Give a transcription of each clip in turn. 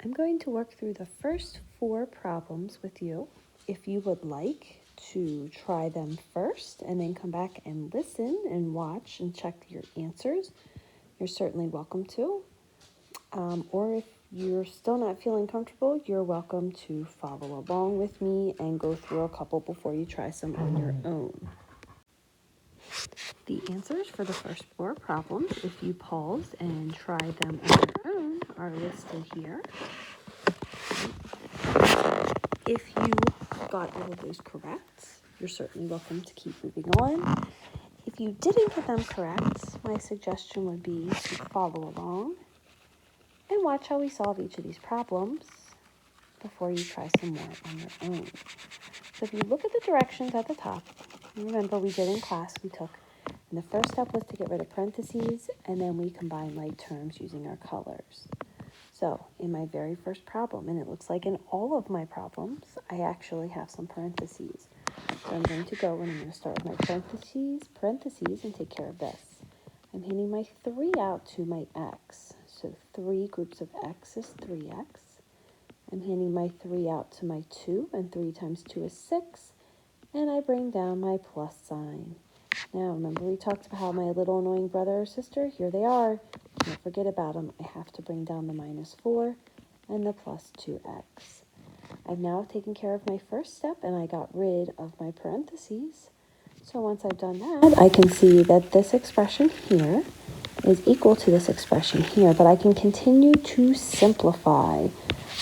I'm going to work through the first 4 problems with you. If you would like to try them first and then come back and listen and watch and check your answers, you're certainly welcome to. Or if you're still not feeling comfortable, you're welcome to follow along with me and go through a couple before you try some on your own. The answers for the first 4 problems, if you pause and try them on your own, are listed here. If you got all of those correct, you're certainly welcome to keep moving on. If you didn't get them correct, my suggestion would be to follow along and watch how we solve each of these problems before you try some more on your own. So if you look at the directions at the top, remember we did in class, and the first step was to get rid of parentheses, and then we combined like terms using our colors. So in my very first problem, and it looks like in all of my problems, I actually have some parentheses. So I'm going to go and I'm going to start with my parentheses, and take care of this. I'm handing my 3 out to my x. So 3 groups of x is 3x. I'm handing my 3 out to my 2, and 3 times 2 is 6. And I bring down my plus sign. Now, remember we talked about how my little annoying brother or sister, here they are. Don't forget about them. I have to bring down the minus 4 and the plus 2x. I've now taken care of my first step, and I got rid of my parentheses. So once I've done that, I can see that this expression here is equal to this expression here, but I can continue to simplify.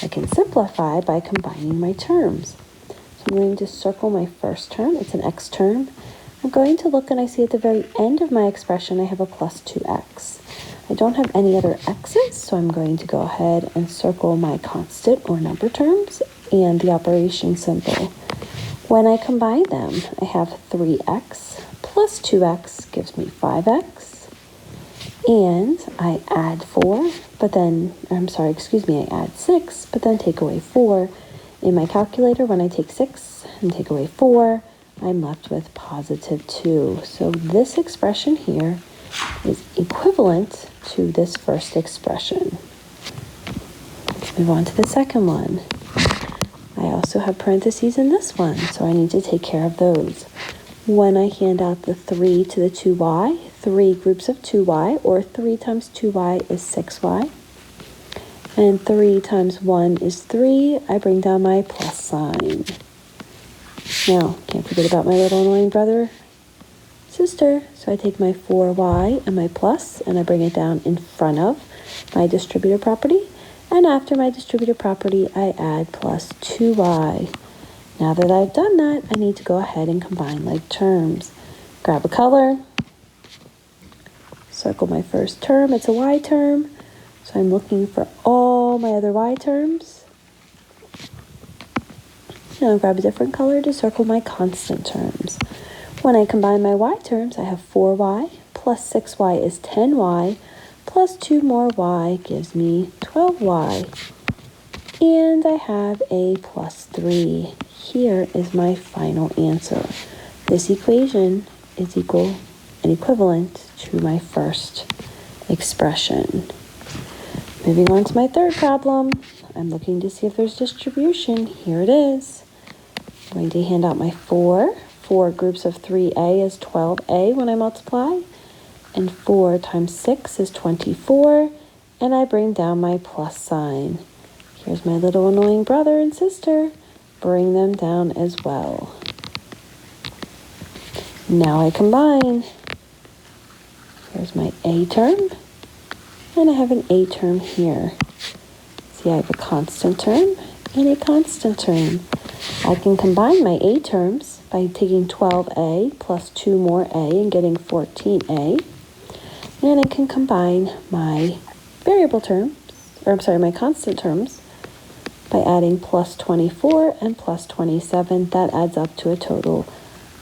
I can simplify by combining my terms. So I'm going to circle my first term. It's an x term. I'm going to look, and I see at the very end of my expression I have a plus 2x. I don't have any other x's, so I'm going to go ahead and circle my constant or number terms and the operation symbol. When I combine them, I have 3x plus 2x gives me 5x, and I add 4, I add 6, but then take away 4. In my calculator, when I take 6 and take away 4, I'm left with positive 2. So this expression here is equivalent to this first expression. Let's move on to the second one. I also have parentheses in this one, so I need to take care of those. When I hand out the 3 to the 2y, 3 groups of 2y, or 3 times 2y is 6y. And 3 times 1 is 3. I bring down my plus sign. Now, can't forget about my little annoying brother, sister. So I take my 4y and my plus, and I bring it down in front of my distributive property. And after my distributive property, I add plus 2y. Now that I've done that, I need to go ahead and combine like terms. Grab a color, circle my first term. It's a y term. So I'm looking for all my other y terms. Now I'll grab a different color to circle my constant terms. When I combine my y terms, I have 4y plus 6y is 10y plus 2 more y gives me 12y. And I have a plus 3. Here is my final answer. This equation is equal and equivalent to my first expression. Moving on to my third problem, I'm looking to see if there's distribution. Here it is. I'm going to hand out my 4. 4 groups of 3a is 12a when I multiply. And 4 times 6 is 24. And I bring down my plus sign. Here's my little annoying brother and sister. Bring them down as well. Now I combine. Here's my a term. And I have an a term here. See, I have a constant term and a constant term. I can combine my a terms by taking 12a plus 2 more a and getting 14a. And I can combine my my constant terms by adding plus 24 and plus 27. That adds up to a total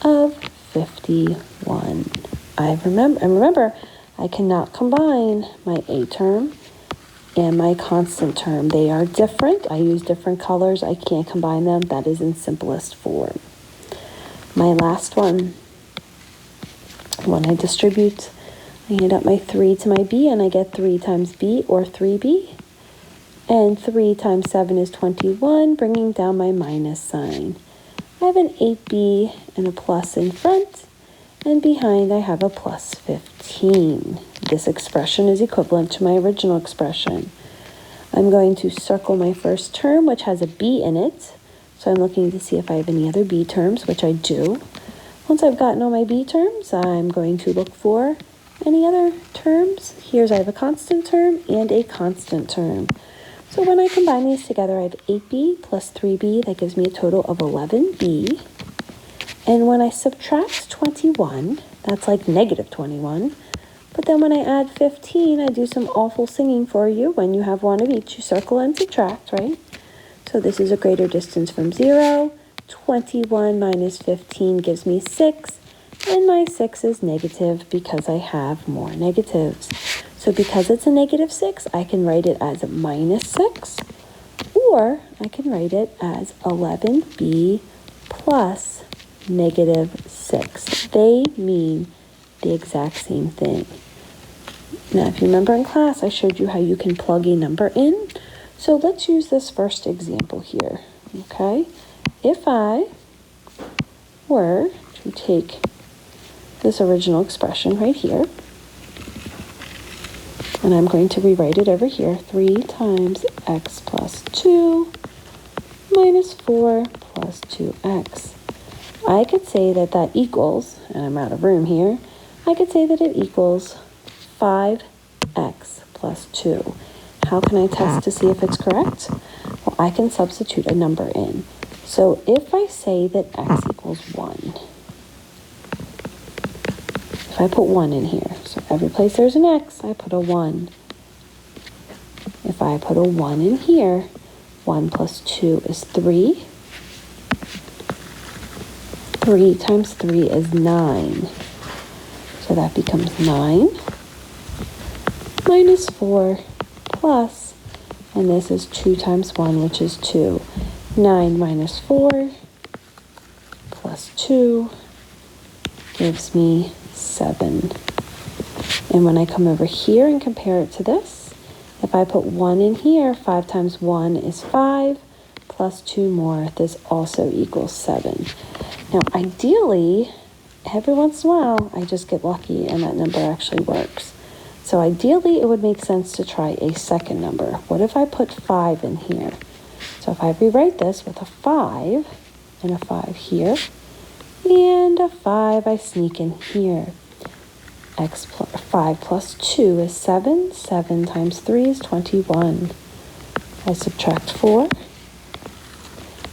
of 51. Remember, I cannot combine my a term and my constant term. They are different. I use different colors. I can't combine them. That is in simplest form. My last one, when I distribute, I hand out my 3 to my b, and I get 3 times b, or 3b. And 3 times 7 is 21, bringing down my minus sign. I have an 8b and a plus in front, and behind I have a plus 15. This expression is equivalent to my original expression. I'm going to circle my first term, which has a b in it. So I'm looking to see if I have any other b terms, which I do. Once I've gotten all my b terms, I'm going to look for any other terms. Here's I have a constant term and a constant term. So when I combine these together, I have 8b plus 3b. That gives me a total of 11b. And when I subtract 21, that's like negative 21. But then when I add 15, I do some awful singing for you. When you have one of each, you circle and subtract, right? So this is a greater distance from 0. 21 minus 15 gives me 6. And my 6 is negative because I have more negatives. So because it's a negative 6, I can write it as minus 6. Or I can write it as 11b plus negative 6. They mean the exact same thing. Now, if you remember in class, I showed you how you can plug a number in. So let's use this first example here, okay? If I were to take this original expression right here, and I'm going to rewrite it over here, 3 times x plus 2 minus 4 plus 2x. I could say that that equals, and I'm out of room here, I could say that it equals 5x plus 2. How can I test to see if it's correct? Well, I can substitute a number in. So if I say that x equals 1, if I put 1 in here, so every place there's an x, I put a 1. If I put a 1 in here, 1 plus 2 is 3. 3 times 3 is 9. So that becomes 9 minus 4 plus, and this is 2 times 1, which is 2. 9 minus 4 plus 2 gives me 7. And when I come over here and compare it to this, if I put 1 in here, 5 times 1 is 5, plus 2 more, this also equals 7. Now, ideally, every once in a while, I just get lucky and that number actually works. So ideally, it would make sense to try a second number. What if I put 5 in here? So if I rewrite this with a 5 and a 5 here, and a 5 I sneak in here. 5 plus 2 is 7. 7 times 3 is 21. I subtract 4.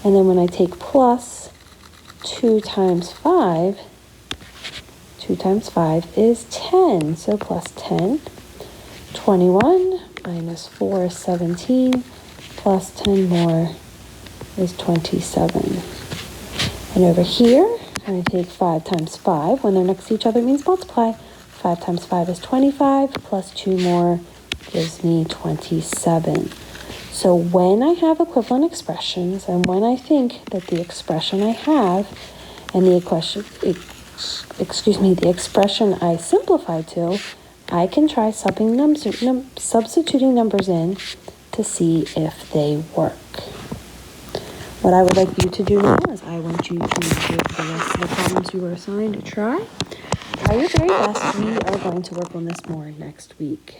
And then when I take plus 2 times 5, 2 times 5 is 10. So plus 10. 21 minus 4 is 17. Plus 10 more is 27. And over here, I take 5 times 5. When they're next to each other, it means multiply. 5 times 5 is 25, plus 2 more gives me 27. So when I have equivalent expressions, and when I think that the expression I have and the expression I simplify to, I can try substituting numbers in to see if they work. What I would like you to do now is I want you to give the rest of the problems you were assigned a try. Try your very best. We are going to work on this more next week.